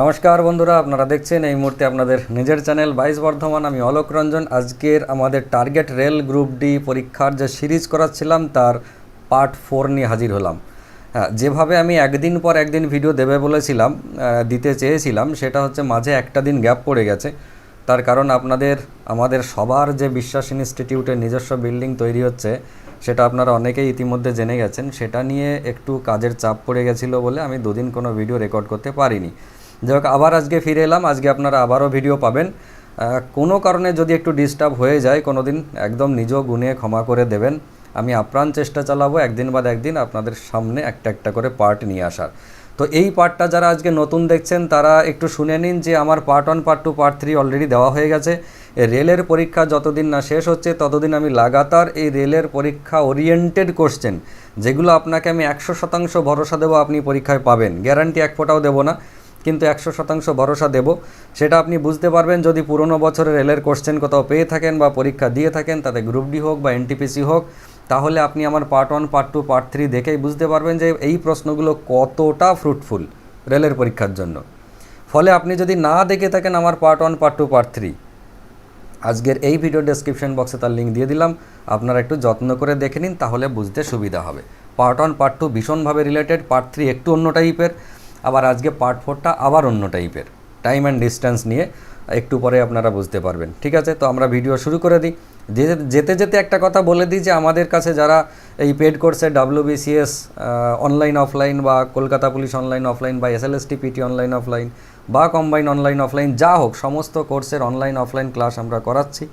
নমস্কার বন্ধুরা, আপনারা দেখছেন এই মুহূর্তে আপনাদের নিজের চ্যানেল 22 বর্ধমান। আমি অলোক রঞ্জন। আজকের আমাদের টার্গেট রেল গ্রুপ ডি পরীক্ষার যে সিরিজ করাচ্ছিলাম তার পার্ট 4 নিয়ে হাজির হলাম। হ্যাঁ, যেভাবে আমি একদিন পর একদিন ভিডিও দেবে বলেছিলাম, দিতে চেয়েছিলাম, সেটা হচ্ছে মাঝে একটা দিন গ্যাপ পড়ে গেছে। তার কারণ আমাদের সবার যে বিশ্বাস ইনস্টিটিউটের নিজস্ব বিল্ডিং তৈরি হচ্ছে, সেটা আপনারা অনেকেই ইতিমধ্যে জেনে গেছেন। সেটা নিয়ে একটু কাজের চাপ পড়ে গেছিলো বলে আমি দুদিন কোনো ভিডিও রেকর্ড করতে পারিনি। যাই হোক, আবার আজকে ফিরে এলাম। আজকে আপনারা আবারও ভিডিও পাবেন। কোনো কারণে যদি একটু ডিস্টার্ব হয়ে যায় কোনো দিন, একদম নিজ গুণে ক্ষমা করে দেবেন। আমি আপ্রাণ চেষ্টা চালাবো একদিন বাদ একদিন আপনাদের সামনে একটা একটা করে পার্ট নিয়ে আসার। তো এই পার্টটা যারা আজকে নতুন দেখছেন তারা একটু শুনে নিন যে আমার পার্ট 1, পার্ট 2, পার্ট 3 অলরেডি দেওয়া হয়ে গেছে। এই রেলের পরীক্ষা যতদিন না শেষ হচ্ছে ততদিন আমি লাগাতার এই রেলের পরীক্ষা ওরিয়েন্টেড কোশ্চেন, যেগুলো আপনাকে আমি 100% ভরসা দেবো আপনি পরীক্ষায় পাবেন, গ্যারান্টি এক ফোঁটাও দেবো না, কিন্তু 100% ভরসা দেব। সেটা আপনি বুঝতে পারবেন যদি পুরনো বছরের রেলের কোশ্চেন কোথাও পেয়ে থাকেন বা পরীক্ষা দিয়ে থাকেন, তাতে গ্রুপ ডি হোক বা এনটিপিসি হোক, তাহলে আপনি আমার পার্ট 1, পার্ট 2, পার্ট 3 দেখেই বুঝতে পারবেন যে এই প্রশ্নগুলো কতটা ফ্রুটফুল রেলের পরীক্ষার জন্য। ফলে আপনি যদি না দেখে থাকেন আমার পার্ট 1, পার্ট 2, পার্ট 3, আজকের এই ভিডিও ডেসক্রিপশন বক্সে তার লিঙ্ক দিয়ে দিলাম, আপনারা একটু যত্ন করে দেখে নিন, তাহলে বুঝতে সুবিধা হবে। পার্ট 1, পার্ট 2 ভীষণভাবে রিলেটেড, পার্ট 3 একটু অন্য টাইপের, আবার আজকে পার্ট 4টা আবার অন্য টাইপের, টাইম অ্যান্ড ডিস্টেন্স নিয়ে। একটু পরে আপনারা বুঝতে পারবেন। ঠিক আছে, তো আমরা ভিডিও শুরু করে দিই। যেতে যেতে একটা কথা বলে দিই যে আমাদের কাছে যারা এই পেড কোর্সে WBCS অনলাইন অফলাইন বা কলকাতা পুলিশ অনলাইন অফলাইন বা SLST PT অনলাইন অফলাইন বা কম্বাইন অনলাইন অফলাইন যা হোক, সমস্ত কোর্সের অনলাইন অফলাইন ক্লাস আমরা করাচ্ছি।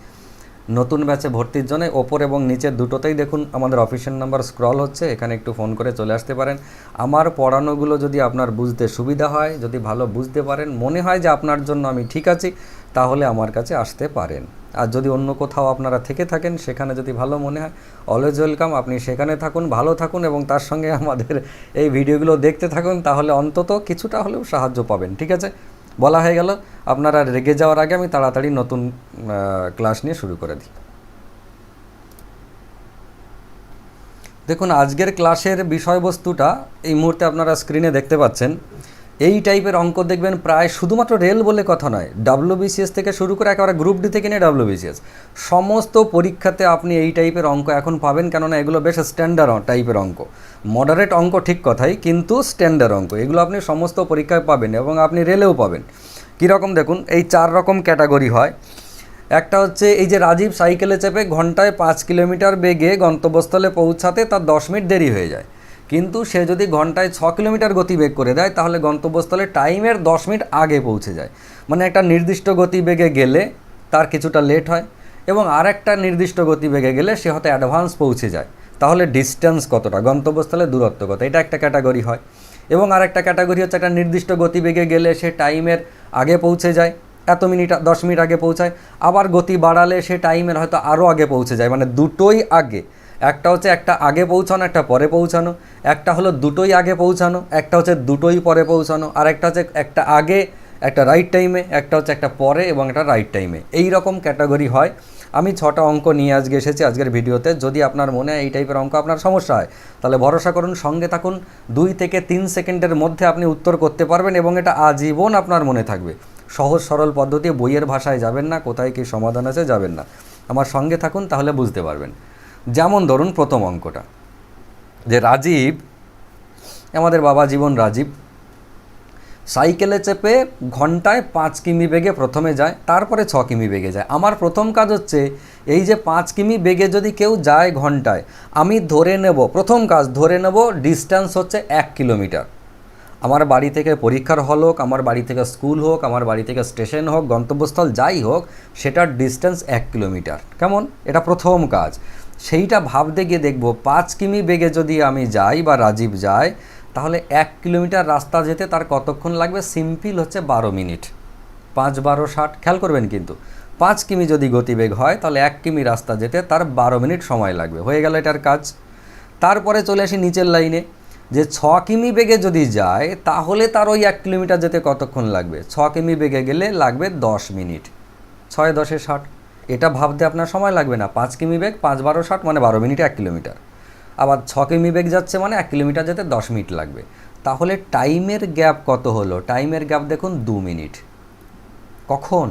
নতুন ব্যাচে ভর্তির জন্য ওপর এবং নিচের দুটোতেই দেখুন আমাদের অফিসিয়াল নাম্বার স্ক্রল হচ্ছে, এখানে একটু ফোন করে চলে আসতে পারেন। আমার পড়ানোগুলো যদি আপনার বুঝতে সুবিধা হয়, যদি ভালো বুঝতে পারেন, মনে হয় যে আপনার জন্য আমি ঠিক আছি, তাহলে আমার কাছে আসতে পারেন। আর যদি অন্য কোথাও আপনারা থেকে থাকেন, সেখানে যদি ভালো মনে হয়, অলওয়েজ ওয়েলকাম, আপনি সেখানে থাকুন, ভালো থাকুন এবং তার সঙ্গে আমাদের এই ভিডিওগুলো দেখতে থাকুন, তাহলে অন্তত কিছুটা হলেও সাহায্য পাবেন। ঠিক আছে, বলা হয়ে গেল। আপনারা রেগে যাওয়ার আগে আমি তাড়াতাড়ি নতুন ক্লাস নিয়ে শুরু করে দিই। দেখুন, আজকের ক্লাসের বিষয়বস্তুটা এই মুহূর্তে আপনারা স্ক্রিনে দেখতে পাচ্ছেন। এই টাইপের অঙ্ক দেখবেন প্রায়, শুধুমাত্র রেল বলে কথা নয়, WBCS থেকে শুরু করে একেবারে গ্রুপ ডি থেকে নিয়ে WBCS সমস্ত পরীক্ষাতে আপনি এই টাইপের অঙ্ক এখন পাবেন। কেননা এগুলো বেশ স্ট্যান্ডার্ড টাইপের অঙ্ক, মডারেট অঙ্ক ঠিক কথাই, কিন্তু স্ট্যান্ডার্ড অঙ্ক, এগুলো আপনি সমস্ত পরীক্ষায় পাবেন এবং আপনি রেলেও পাবেন। কীরকম দেখুন, এই 4 রকম ক্যাটাগরি হয়। একটা হচ্ছে এই যে রাজীব সাইকেলে চেপে ঘন্টায় 5 কিলোমিটার বেগে গন্তব্যস্থলে পৌঁছাতে তার 10 মিনিট দেরি হয়ে যায়, কিন্তু সে যদি ঘন্টায় 6 কিলোমিটার গতিবেগ করে দেয় তাহলে গন্তব্যস্থলে টাইমের 10 মিনিট আগে পৌঁছে যায়। মানে একটা নির্দিষ্ট গতিবেগে গেলে তার কিছুটা লেট হয়, এবং আর একটা নির্দিষ্ট গতিবেগে গেলে সে হয়তো অ্যাডভান্স পৌঁছে যায়। তাহলে ডিস্টেন্স কতটা, গন্তব্যস্থলে দূরত্ব কত, এটা একটা ক্যাটাগরি হয়। এবং আর একটা ক্যাটাগরি হচ্ছে একটা নির্দিষ্ট গতিবেগে গেলে সে টাইমের আগে পৌঁছে যায়, এত মিনিট 10 মিনিট আগে পৌঁছায়। আবার গতি বাড়ালে সে টাইমের হয়তো আরও আগে পৌঁছে যায়, মানে দুটোই আগে। একটা হচ্ছে একটা আগে পৌঁছানো, একটা পরে পৌঁছানো। একটা হলো দুটোই আগে পৌঁছানো, একটা হচ্ছে দুটোই পরে পৌঁছানো, আর একটা হচ্ছে একটা আগে একটা রাইট টাইমে, একটা হচ্ছে একটা পরে এবং একটা রাইট টাইমে। এই রকম ক্যাটাগরি হয়। আমি 6টা অঙ্ক নিয়ে আজকে এসেছি আজকের ভিডিওতে। যদি আপনার মনে হয় এই টাইপের অঙ্ক আপনার সমস্যা হয়, তাহলে ভরসা করুন, সঙ্গে থাকুন। 2 থেকে 3 সেকেন্ডের মধ্যে আপনি উত্তর করতে পারবেন এবং এটা আজীবন আপনার মনে থাকবে। সহজ সরল পদ্ধতি, বইয়ের ভাষায় যাবেন না, কোথায় কী সমাধান আছে যাবেন না, আমার সঙ্গে থাকুন, তাহলে বুঝতে পারবেন। যেমন ধরুন প্রথম অঙ্কটা, যে রাজীব, আমাদের বাবা জীবন রাজীব, সাইকেলে চেপে ঘন্টায় 5 কিমি বেগে প্রথমে যায়, তারপরে 6 কিমি বেগে যায়। আমার প্রথম কাজ হচ্ছে এই যে 5 কিমি বেগে যদি কেউ যায় ঘন্টায়, আমি ধরে নেব, প্রথম কাজ ধরে নেব ডিস্টেন্স হচ্ছে 1 কিলোমিটার। আমার বাড়ি থেকে পরীক্ষার হল হোক, আমার বাড়ি থেকে স্কুল হোক, আমার বাড়ি থেকে স্টেশন হোক, গন্তব্যস্থল যাই হোক, সেটার ডিস্টেন্স 1 কিলোমিটার। কেমন, এটা প্রথম কাজ। সেইটা ভাবতে গিয়ে দেখব 5 কিমি বেগে যদি আমি যাই বা রাজীব যায়, তাহলে 1 কিলোমিটার রাস্তা যেতে তার কতক্ষণ লাগবে? সিম্পল হচ্ছে 12 মিনিট। 5 12 60, খেয়াল করবেন কিন্তু 5 কিমি যদি গতিবেগ হয় তাহলে 1 কিমি রাস্তা যেতে তার 12 মিনিট সময় লাগবে। হয়ে গেল এটার কাজ। তারপরে চলে আসি নিচের লাইনে, যে 6 কিমি বেগে যদি যায় তাহলে তার ওই 1 কিলোমিটার যেতে কতক্ষণ লাগবে? 6 কিমি বেগে গেলে লাগবে 10 মিনিট। 6 10 60, এটা ভাবতে আপনার সময় লাগবে না। 5 কিমি বেগ, 5 12 60 মানে 12 মিনিটে 1 কিলোমিটার। আবার 6 কিমি বেগ যাচ্ছে মানে 1 কিলোমিটার যেতে 10 মিনিট লাগবে। তাহলে টাইমের গ্যাপ কত হলো? টাইমের গ্যাপ দেখুন 2 মিনিট। কখন?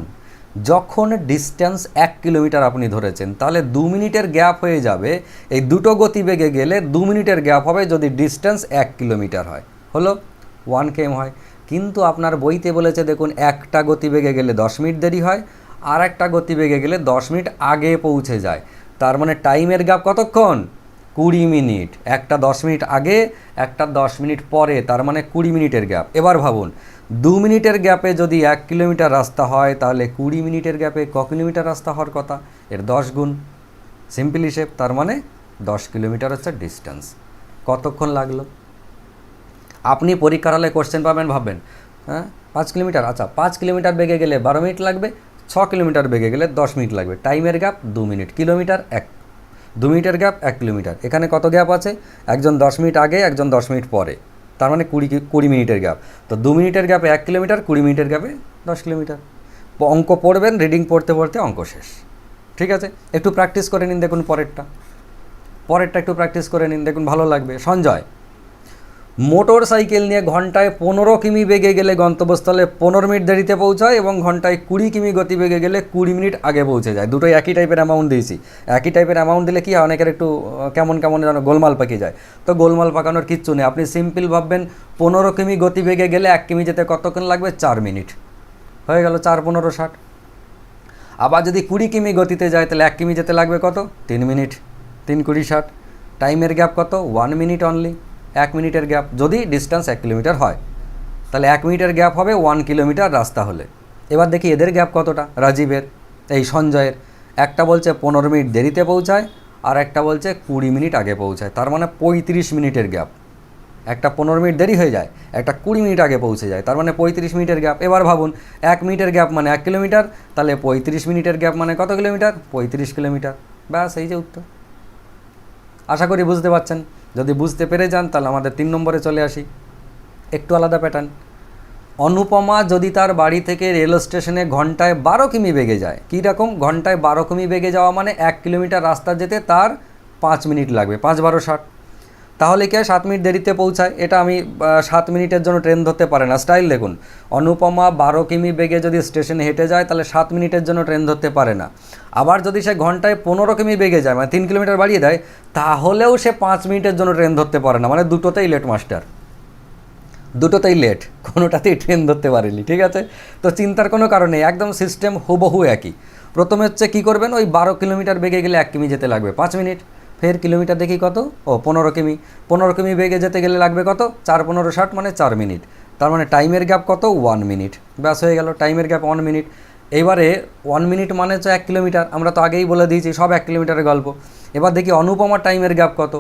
যখন ডিস্টেন্স 1 কিলোমিটার আপনি ধরেছেন, তাহলে 2 মিনিটের গ্যাপ হয়ে যাবে। এই দুটো গতিবেগে গেলে 2 মিনিটের গ্যাপ হবে যদি ডিস্টেন্স 1 কিলোমিটার হয়, হলো 1 km হয়। কিন্তু আপনার বইতে বলেছে দেখুন, একটা গতিবেগে গেলে 10 মিনিট দেরি হয়, আর একটা গতিবেগে গেলে 10 মিনিট আগে পৌঁছে যায়। তার মানে টাইমের গ্যাপ কতক্ষণ? 20 মিনিট। একটা 10 মিনিট আগে, একটা 10 মিনিট পরে, তার মানে 20 মিনিটের গ্যাপ। এবার ভাবুন, 2 মিনিটের গ্যাপে যদি 1 কিলোমিটার রাস্তা হয়, তাহলে 20 মিনিটের গ্যাপে ক কিলোমিটার রাস্তা হওয়ার কথা? এর 10 গুণ। সিম্পল হিসেব। তার মানে 10 কিলোমিটার হচ্ছে ডিস্টেন্স। কতক্ষণ লাগলো? আপনি পরীক্ষার হলে কোশ্চেন পাবেন, ভাববেন হ্যাঁ 5 কিলোমিটার, আচ্ছা 5 কিলোমিটার বেগে গেলে 12 মিনিট লাগবে, 6 কিলোমিটার বেগে গেলে 10 মিনিট লাগবে। টাইমের গ্যাপ 2 মিনিট। কিলোমিটার 1, 2 মিনিটের গ্যাপ 1 কিলোমিটার। এখানে কত গ্যাপ আছে? একজন 10 মিনিট আগে, একজন 10 মিনিট পরে, তার মানে 20 মিনিটের গ্যাপ। তো 2 মিনিটের গ্যাপে 1 কিলোমিটার, 20 মিনিটের গ্যাপে 10 কিলোমিটার। অঙ্ক পড়বেন, রিডিং পড়তে পড়তে অঙ্ক শেষ। ঠিক আছে, একটু প্র্যাকটিস করে নিন, দেখুন পরেরটা একটু প্র্যাকটিস করে নিন, দেখুন ভালো লাগবে। সঞ্জয়, মোটর সাইকেল নিয়ে ঘন্টায় 15 কিমি বেগে গেলে গন্তব্যস্থলে 15 মিনিট দেরিতে পৌঁছায় এবং ঘন্টায় 20 কিমি গতিবেগে গেলে 20 মিনিট আগে পৌঁছে যায়। দুটোই একই টাইপের অ্যামাউন্ট দিয়েছি। একই টাইপের অ্যামাউন্ট দিলে কি হয়, অনেকের একটু কেমন যেন গোলমাল পাকিয়ে যায়। তো গোলমাল পাকানোর কিচ্ছু নেই। আপনি সিম্পল ভাববেন, 15 কিমি গতিবেগে গেলে 1 কিমি যেতে কতক্ষণ লাগবে? 4 মিনিট। হয়ে গেল 4 15 60। আবার যদি 20 কিমি গতিতে যায়, তাহলে 1 কিমি যেতে লাগবে কত? 3 মিনিট। 3 20 60। টাইমের গ্যাপ কত? 1 মিনিট অনলি। 1 মিনিটের গ্যাপ যদি ডিস্টেন্স 1 কিলোমিটার হয়, তাহলে 1 মিনিটের গ্যাপ হবে 1 কিলোমিটার রাস্তা হলে। এবার দেখি এদের গ্যাপ কতটা, রাজীবের, এই সঞ্জয়ের। একটা বলছে 15 মিনিট দেরিতে পৌঁছায়, আর একটা বলছে 20 মিনিট আগে পৌঁছায়। তার মানে 35 মিনিটের গ্যাপ। একটা 15 মিনিট দেরি হয়ে যায়, একটা 20 মিনিট আগে পৌঁছে যায়, তার মানে 35 মিনিটের গ্যাপ। এবার ভাবুন, 1 মিনিটের গ্যাপ মানে 1 কিলোমিটার, তাহলে 35 মিনিটের গ্যাপ মানে কত কিলোমিটার? 35 কিলোমিটার। ব্যাস, এই যে উত্তর। আশা করি বুঝতে পারছেন। যদি বুঝতে পেরে যান, তাহলে আমাদের 3 নম্বরে চলে আসি। একটু আলাদা প্যাটার্ন। অনুপমা যদি তার বাড়ি থেকে রেল স্টেশনে ঘন্টায় 12 কিমি বেগে যায়, কী রকম? ঘন্টায় 12 কিমি বেগে যাওয়া মানে 1 কিলোমিটার রাস্তা যেতে তার 5 মিনিট লাগবে। 5 12 60। তাহলে কি 7 মিনিট দেরিতে পৌঁছায়? এটা আমি 7 মিনিটের জন্য ট্রেন ধরতে পারে না। স্টাইল দেখুন, অনুপমা 12 কিমি বেগে যদি স্টেশনে হেঁটে যায়, তাহলে 7 মিনিটের জন্য ট্রেন ধরতে পারে না। আবার যদি সে ঘন্টায় 15 কিমি বেগে যায়, মানে 3 কিলোমিটার বাড়িয়ে দেয়, তাহলেও সে 5 মিনিটের জন্য ট্রেন ধরতে পারে না। মানে দুটোতেই লেট মাস্টার, দুটোতেই লেট, কোনোটাতেই ট্রেন ধরতে পারেনি। ঠিক আছে, তো চিন্তার কোনো কারণ নেই, একদম সিস্টেম হুবহু একই। প্রথমে হচ্ছে কী করবেন, ওই 12 কিলোমিটার বেগে গেলে 1 কিমি যেতে লাগবে 5 মিনিট। ফের কিলোমিটার দেখি কত, 15 কিমি। 15 কিমি বেগে যেতে গেলে লাগবে কত? 4 15 60, মানে 4 মিনিট। তার মানে টাইমের গ্যাপ কত? 1 মিনিট। ব্যাস হয়ে গেল, টাইমের গ্যাপ 1 মিনিট। এবারে 1 মিনিট মানে হচ্ছে 1 কিলোমিটার, আমরা তো আগেই বলে দিয়েছি, সব 1 কিলোমিটারের গল্প। এবার দেখি অনুপমার টাইমের গ্যাপ কত।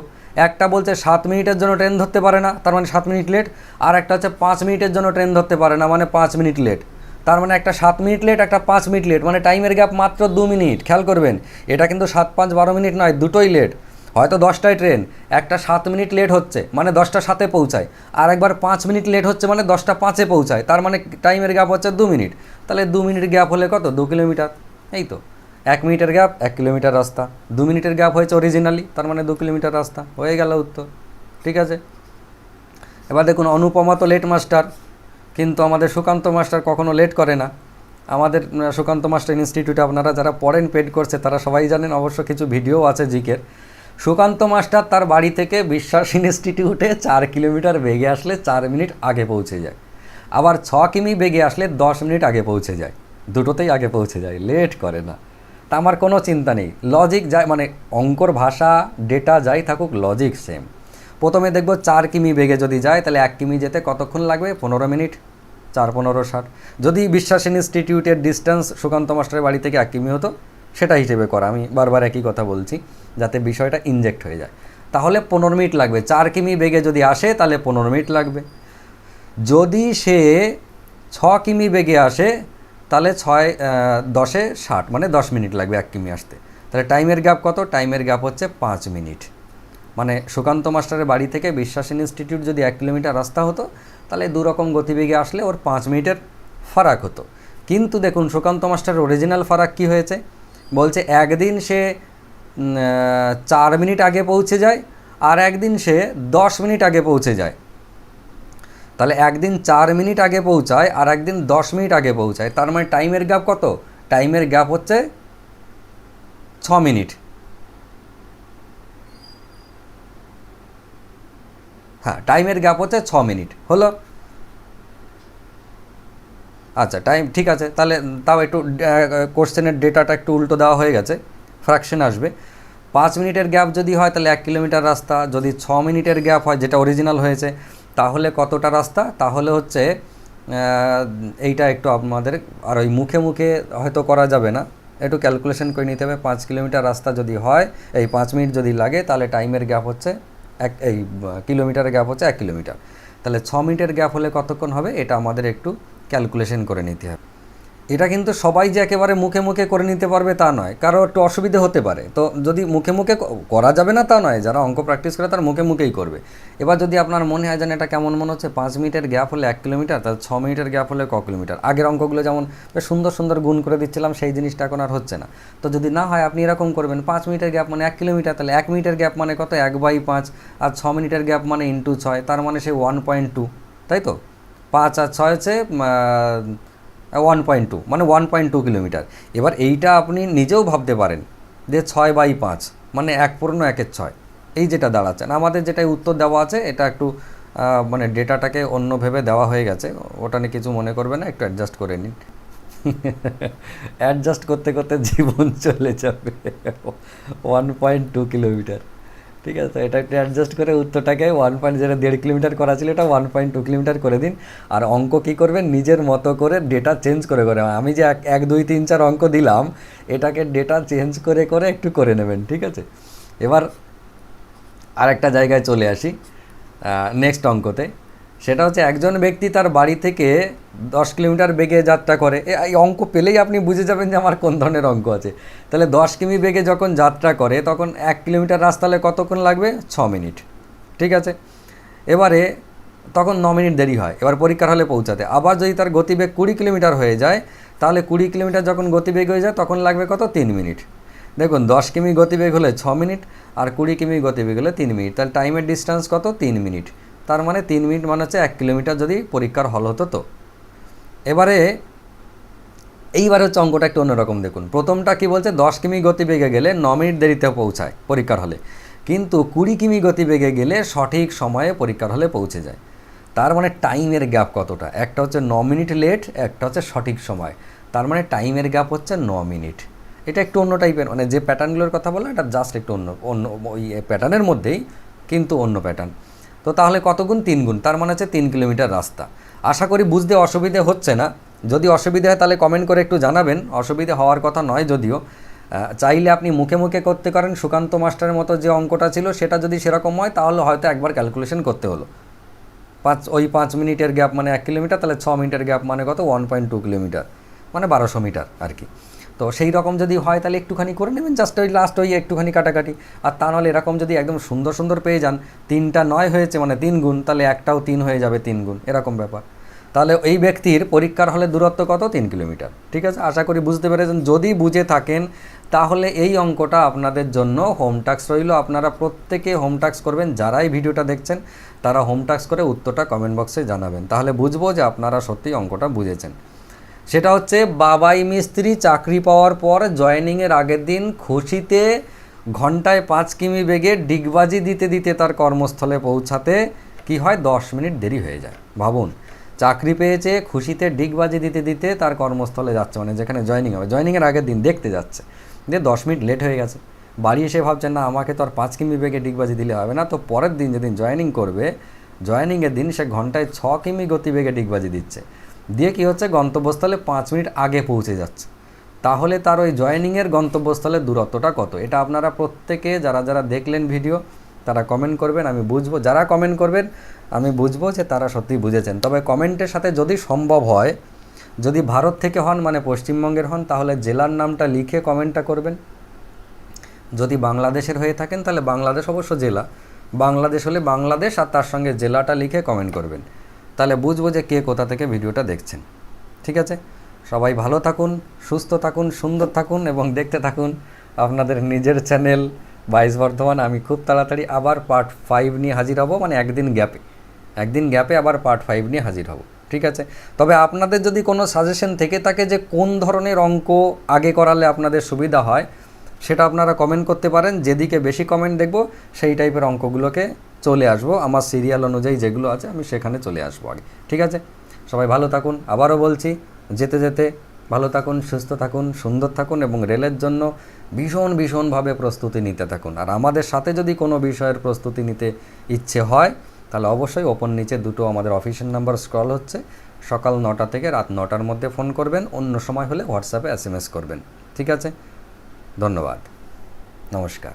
একটা বলছে 7 মিনিটের জন্য ট্রেন ধরতে পারে না, তার মানে 7 মিনিট লেট। আর একটা হচ্ছে 5 মিনিটের জন্য ট্রেন ধরতে পারে না, মানে 5 মিনিট লেট। তার মানে একটা 7 মিনিট লেট, একটা 5 মিনিট লেট, মানে টাইমের গ্যাপ মাত্র 2 মিনিট। খেয়াল করবেন, এটা কিন্তু 7 5 12 মিনিট নয়, দুটোই লেট। হয়তো 10টায় ট্রেন, একটা 7 মিনিট লেট হচ্ছে মানে 10টা 7-এ পৌঁছায়, আর একবার 5 মিনিট লেট হচ্ছে মানে 10টা 5-এ পৌঁছায়। তার মানে টাইমের গ্যাপ হচ্ছে 2 মিনিট। তাহলে 2 মিনিট গ্যাপ হলে কত? 2 কিলোমিটার। এই তো 1 মিনিটের গ্যাপ 1 কিলোমিটার রাস্তা, 2 মিনিটের গ্যাপ হয়েছে অরিজিনালি, তার মানে 2 কিলোমিটার রাস্তা। হয়ে গেল উত্তর। ঠিক আছে, এবার দেখুন, অনুপমা তো লেট মাস্টার, কিন্তু আমাদের সুকান্ত মাস্টার কখনো লেট করে না। আমাদের সুকান্ত মাস্টার ইনস্টিটিউটে আপনারা যারা পড়েন পেড কোর্সে, তারা সবাই জানেন, অবশ্য কিছু ভিডিও আছে জিকের। সুকান্ত মাস্টার তার বাড়ি থেকে বিশ্বাস ইনস্টিটিউটে 4 কিলোমিটার বেগে আসলে 4 মিনিট আগে পৌঁছে যায়। আবার 6 কিমি বেগে আসলে 10 মিনিট আগে পৌঁছে যায়। দুটোতেই আগে পৌঁছে যায়, লেট করে না। তা আমার কোনো চিন্তা নেই, লজিক যায়, মানে অঙ্কর ভাষা ডেটা যাই থাকুক, লজিক সেম। প্রথমে দেখব 4 কিমি বেগে যদি যায়, তাহলে 1 কিমি যেতে কতক্ষণ লাগবে? 15 মিনিট। 4 15 60। যদি বিশ্বাস ইনস্টিটিউটের ডিস্টেন্স সুকান্ত মাস্টারের বাড়ি থেকে 1 কিমি হতো, সেটা হিসেবে করা, আমি বারবার একই কথা বলছি যাতে বিষয়টা ইনজেক্ট হয়ে যায়। তাহলে 15 মিনিট লাগবে। 4 কিমি বেগে যদি আসে, তাহলে 15 মিনিট লাগবে। যদি সে 6 কিমি বেগে আসে, তাহলে 6 10-এ 60, মানে 10 মিনিট লাগবে 1 কিমি আসতে। তাহলে টাইমের গ্যাপ কত? টাইমের গ্যাপ হচ্ছে 5 মিনিট। মানে সুকান্ত মাস্টারের বাড়ি থেকে বিশ্বাস ইনস্টিটিউট যদি 1 কিলোমিটার রাস্তা হতো, তাহলে দুরকম গতিবেগে আসলে ওর 5 মিনিটের ফারাক হতো। কিন্তু দেখুন, সুকান্ত মাস্টারের অরিজিনাল ফারাক কী হয়েছে, বলছে একদিন সে 4 মিনিট আগে পৌঁছে যায়, আর একদিন সে 10 মিনিট আগে পৌঁছে যায়। তাহলে একদিন 4 মিনিট আগে পৌঁছায় আর একদিন 10 মিনিট আগে পৌঁছায়, তার মানে টাইমের গ্যাপ কত? টাইমের গ্যাপ হচ্ছে 6 মিনিট। হ্যাঁ, টাইমের গ্যাপ হচ্ছে 6 মিনিট হলো। আচ্ছা, টাইম ঠিক আছে, তাহলে তাও একটু কোশ্চেনের ডেটাটা একটু উল্টো দেওয়া হয়ে গেছে, ফ্র্যাকশন আসবে। 5 মিনিটের গ্যাপ যদি হয় তাহলে 1 কিলোমিটার রাস্তা, যদি 6 মিনিটের গ্যাপ হয় যেটা অরিজিনাল হয়েছে তাহলে কতটা রাস্তা? তাহলে হচ্ছে এইটা একটু আপনাদের আর ওই মুখে মুখে হয়তো করা যাবে না, একটু ক্যালকুলেশন করে নিতে হবে। 5 কিলোমিটার রাস্তা যদি হয়, এই 5 মিনিট যদি লাগে, তাহলে টাইমের গ্যাপ হচ্ছে এই কিলোমিটারের গ্যাপ হচ্ছে 1 কিলোমিটার। তাহলে 6 মিনিটের গ্যাপ হলে কতক্ষণ হবে, এটা আমাদের একটু ক্যালকুলেশন করে নিতে হবে। এটা কিন্তু সবাই যে একেবারে মুখে মুখে করে নিতে পারবে তা নয়, কারো একটু অসুবিধে হতে পারে। তো যদি মুখে মুখে করা যাবে না তা নয়, যারা অঙ্ক প্র্যাকটিস করে তার মুখে মুখেই করবে। এবার যদি আপনার মনে হয় যেন এটা কেমন মনে হচ্ছে, 5 মিনিটের গ্যাপ হলে 1 কিলোমিটার, তাহলে 6 মিনিটের গ্যাপ হলে কিলোমিটার। আগের অঙ্কগুলো যেমন বেশ সুন্দর সুন্দর গুণ করে দিচ্ছিলাম, সেই জিনিসটা এখন আর হচ্ছে না। তো যদি না হয় আপনি এরকম করবেন, 5 মিনিটের গ্যাপ মানে 1 কিলোমিটার, তাহলে 1 মিনিটের গ্যাপ মানে কত? 1/5। আর 6 মিনিটের গ্যাপ মানে ইন্টু 6, তার মানে সেই 1.2, তাই তো? 5 আর 6 হচ্ছে 1.2, মানে 1.2 কিলোমিটার। এবার এইটা আপনি নিজেও ভাবতে পারেন যে 6/5 মানে 1/1/6, এই যেটা দাঁড়াচ্ছে। আমাদের যেটা উত্তর দেওয়া আছে এটা একটু মানে ডেটাটাকে অন্য ভেবে দেওয়া হয়ে গেছে, ওটা নিয়ে কিছু মনে করবে না, একটু অ্যাডজাস্ট করে নিন। অ্যাডজাস্ট করতে করতে জীবন চলে যাবে। 1.2 কিলোমিটার, ঠিক আছে। এটা একটু অ্যাডজাস্ট করে উত্তরটাকে 1.0 কিলোমিটার করা ছিল, এটা 1.2 কিলোমিটার করে দিন। আর অঙ্ক কী করবেন, নিজের মতো করে ডেটা চেঞ্জ করে করে, আমি যে 1 2 3 4 অঙ্ক দিলাম, এটাকে ডেটা চেঞ্জ করে করে একটু করে নেবেন, ঠিক আছে। এবার আরেকটা জায়গায় চলে আসি, নেক্সট অঙ্কতে। সেটা হচ্ছে একজন ব্যক্তি তার বাড়ি থেকে 10 কিলোমিটার বেগে যাত্রা করে। এই অঙ্ক পেলেই আপনি বুঝে যাবেন যে আমার কোন ধরনের অঙ্ক আছে। তাহলে 10 কিমি বেগে যখন যাত্রা করে তখন 1 কিলোমিটার রাস্তা হলে কতক্ষণ লাগবে? 6 মিনিট, ঠিক আছে। এবারে তখন 9 মিনিট দেরি হয় এবার পরীক্ষার হলে পৌঁছাতে। আবার যদি তার গতিবেগ 20 কিলোমিটার হয়ে যায়, তাহলে 20 কিলোমিটার যখন গতিবেগ হয়ে যায় তখন লাগবে কত? 3 মিনিট। দেখুন, 10 কিমি গতিবেগ হলে 6 মিনিট আর 20 কিমি গতিবেগ হলে 3 মিনিট, তাহলে টাইমের ডিস্টেন্স কত? 3 মিনিট। তার মানে 3 মিনিট মানে হচ্ছে 1 কিলোমিটার যদি পরীক্ষার হল হতো। তো এইবারে হচ্ছে অঙ্কটা একটু অন্যরকম। দেখুন, প্রথমটা কি বলছে, 10 কিমি গতিবেগে গেলে 9 মিনিট দেরিতে পৌঁছায় পরীক্ষার হলে, কিন্তু 20 কিমি গতিবেগে গেলে সঠিক সময়ে পরীক্ষার হলে পৌঁছে যায়। তার মানে টাইমের গ্যাপ কতটা? একটা হচ্ছে 9 মিনিট লেট, একটা হচ্ছে সঠিক সময়। তার মানে টাইমের গ্যাপ হচ্ছে 9 মিনিট। এটা একটু অন্য টাইপের, মানে যে প্যাটার্নগুলোর কথা বললাম এটা জাস্ট একটু অন্য অন্য ওই প্যাটার্নের মধ্যেই, কিন্তু অন্য প্যাটার্ন। তো তাহলে কত গুণ? 3 গুণ, তার মানে হচ্ছে 3 কিলোমিটার রাস্তা। আশা করি বুঝতে অসুবিধে হচ্ছে না। যদি অসুবিধে হয় তাহলে কমেন্ট করে একটু জানাবেন, অসুবিধে হওয়ার কথা নয় যদিও। চাইলে আপনি মুখে মুখে করতে পারেন, সুকান্ত মাস্টারের মতো যে অঙ্কটা ছিল সেটা যদি সেরকম হয় তাহলে হয়তো একবার ক্যালকুলেশন করতে হলো। 5 মিনিটের গ্যাপ মানে 1 কিলোমিটার, তাহলে 6 মিনিটের গ্যাপ মানে কত? 1.2 কিলোমিটার, মানে 1200 মিটার আর কি। তো সেই রকম যদি হয় তাহলে একটুখানি করে নেবেন, জাস্ট ওই লাস্ট ওই একটুখানি কাটাকাটি। আর তা নাহলে এরকম যদি একদম সুন্দর সুন্দর পেয়ে যান, 3টা 9 হয়েছে মানে 3 গুণ, তাহলে একটাও 3 হয়ে যাবে 3 গুণ, এরকম ব্যাপার। তাহলে এই ব্যক্তির পরীক্ষার হলে দূরত্ব কত? 3 কিলোমিটার, ঠিক আছে। আশা করি বুঝতে পেরেছেন। যদি বুঝে থাকেন তাহলে এই অঙ্কটা আপনাদের জন্য হোম টাস্ক রইল। আপনারা প্রত্যেকে হোম টাস্ক করবেন, যারাই ভিডিওটা দেখছেন তারা হোম টাস্ক করে উত্তরটা কমেন্ট বক্সে জানাবেন, তাহলে বুঝবো যে আপনারা সত্যি অঙ্কটা বুঝেছেন। সেটা হচ্ছে, বাবাই মিস্ত্রি চাকরি পাওয়ার পর জয়েনিংয়ের আগের দিন খুশিতে ঘন্টায় 5 কিমি বেগে ডিগবাজি দিতে দিতে তার কর্মস্থলে পৌঁছাতে কি হয়? 10 মিনিট দেরি হয়ে যায়। ভাবুন, চাকরি পেয়েছে, খুশিতে ডিগবাজি দিতে দিতে তার কর্মস্থলে যাচ্ছে, মানে যেখানে জয়েনিং হবে, জয়েনিংয়ের আগের দিন দেখতে যাচ্ছে, দিয়ে 10 মিনিট লেট হয়ে গেছে। বাড়ি এসে ভাবছেন না আমাকে তো আর 5 কিমি বেগে ডিগবাজি দিলে হবে না। তো পরের দিন যেদিন জয়েনিং করবে, জয়েনিংয়ের দিন সে ঘন্টায় 6 কিমি গতিবেগে ডিগবাজি দিচ্ছে, দিয়ে কী হচ্ছে? গন্তব্যস্থলে 5 মিনিট আগে পৌঁছে যাচ্ছে। তাহলে তার ওই জয়েনিংয়ের গন্তব্যস্থলের দূরত্বটা কত? এটা আপনারা প্রত্যেকে যারা যারা দেখলেন ভিডিও তারা কমেন্ট করবেন, আমি বুঝবো। যারা কমেন্ট করবেন আমি বুঝবো যে তারা সত্যিই বুঝেছেন। তবে কমেন্টের সাথে যদি সম্ভব হয়, যদি ভারত থেকে হন মানে পশ্চিমবঙ্গের হন, তাহলে জেলার নামটা লিখে কমেন্টটা করবেন। যদি বাংলাদেশের হয়ে থাকেন তাহলে বাংলাদেশ অবশ্য জেলা, বাংলাদেশ হলে বাংলাদেশ আর তার সঙ্গে জেলাটা লিখে কমেন্ট করবেন, তাহলে বুঝবো যে কে কোথা থেকে ভিডিওটা দেখছেন। ঠিক আছে, সবাই ভালো থাকুন, সুস্থ থাকুন, সুন্দর থাকুন এবং দেখতে থাকুন আপনাদের নিজের চ্যানেল 22 বর্ধমান। আমি খুব তাড়াতাড়ি আবার পার্ট 5 নিয়ে হাজির হব, মানে একদিন গ্যাপে একদিন গ্যাপে আবার পার্ট 5 নিয়ে হাজির হব, ঠিক আছে? তবে আপনাদের যদি কোনো সাজেশন থেকে থাকে যে কোন ধরনের অঙ্ক আগে করালে আপনাদের সুবিধা হয়, সেটা আপনারা কমেন্ট করতে পারেন। যেদিকে বেশি কমেন্ট দেখব সেই টাইপের অঙ্কগুলোকে চলে আসবো, আমার সিরিয়াল অনুযায়ী যেগুলো আছে আমি সেখানে চলে আসবো আগে, ঠিক আছে? সবাই ভালো থাকুন। আবারও বলছি, যেতে যেতে ভালো থাকুন, সুস্থ থাকুন, সুন্দর থাকুন এবং রেলের জন্য ভীষণভাবে প্রস্তুতি নিতে থাকুন। আর আমাদের সাথে যদি কোনো বিষয়ের প্রস্তুতি নিতে ইচ্ছে হয় তাহলে অবশ্যই ওপর নিচে দুটো আমাদের অফিসিয়াল নাম্বার স্ক্রল হচ্ছে, সকাল 9টা থেকে রাত 9টার মধ্যে ফোন করবেন, অন্য সময় হলে হোয়াটসঅ্যাপে SMS করবেন, ঠিক আছে? ধন্যবাদ, নমস্কার।